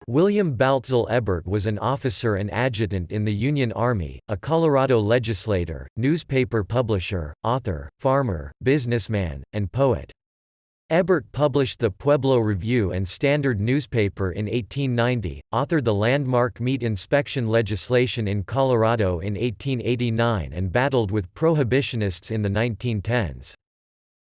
William Baltzell Ebbert was an officer and adjutant in the Union Army, a Colorado legislator, newspaper publisher, author, farmer, businessman, and poet. Ebbert published the Pueblo Review and Standard newspaper in 1890, authored the landmark meat inspection legislation in Colorado in 1889 and battled with Prohibitionists in the 1910s.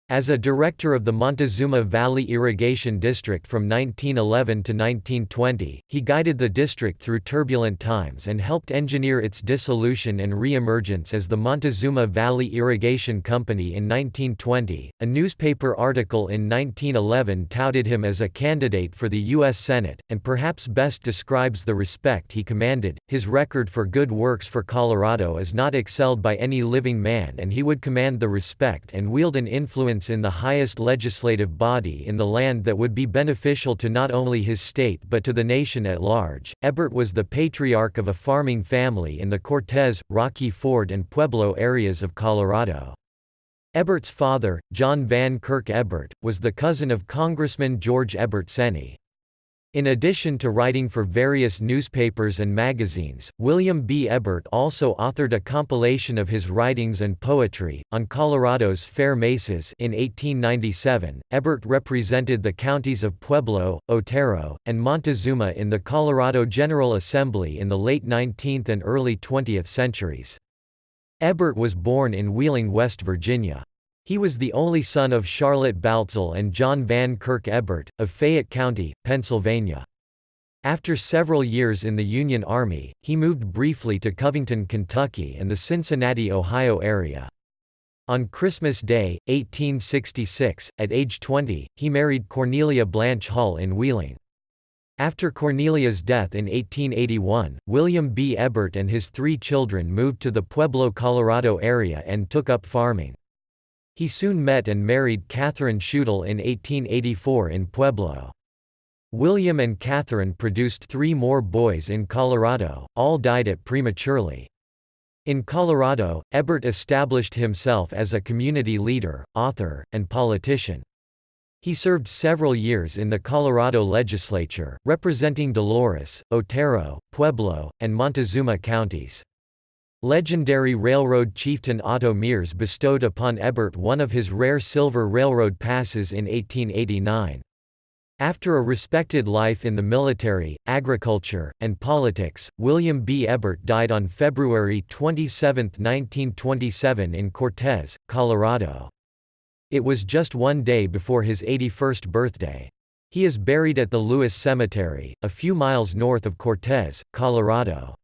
As a director of the Montezuma Valley Irrigation District from 1911 to 1920, he guided the district through turbulent times and helped engineer its dissolution and reemergence as the Montezuma Valley Irrigation Company in 1920. A newspaper article in 1911 touted him as a candidate for the U.S. Senate, and perhaps best describes the respect he commanded. His record for good works for Colorado is not excelled by any living man, and he would command the respect and wield an influence in the highest legislative body in the land that would be beneficial to not only his state but to the nation at large. Ebbert was the patriarch of a farming family in the Cortez, Rocky Ford and Pueblo areas of Colorado. Ebbert's father, John Van Kirk Ebbert, was the cousin of Congressman George Ebbert Seney. In addition to writing for various newspapers and magazines, William B. Ebbert also authored a compilation of his writings and poetry on Colorado's fair mesas in 1897. Ebbert represented the counties of Pueblo, Otero, and Montezuma in the Colorado General Assembly in the late 19th and early 20th centuries. Ebbert was born in Wheeling, West Virginia. He was the only son of Charlotte Baltzell and John Van Kirk Ebbert, of Fayette County, Pennsylvania. After several years in the Union Army, he moved briefly to Covington, Kentucky and the Cincinnati, Ohio area. On Christmas Day, 1866, at age 20, he married Cornelia Blanche Hall in Wheeling. After Cornelia's death in 1881, William B. Ebbert and his 3 children moved to the Pueblo, Colorado area and took up farming. He soon met and married Catherine Scheutle in 1884 in Pueblo. William and Catherine produced 3 more boys in Colorado, all died at prematurely. In Colorado, Ebbert established himself as a community leader, author, and politician. He served several years in the Colorado Legislature, representing Dolores, Otero, Pueblo, and Montezuma counties. Legendary railroad chieftain Otto Mears bestowed upon Ebbert one of his rare silver railroad passes in 1889. After a respected life in the military, agriculture, and politics, William B. Ebbert died on February 27, 1927 in Cortez, Colorado. It was just one day before his 81st birthday. He is buried at the Lewis Cemetery, a few miles north of Cortez, Colorado.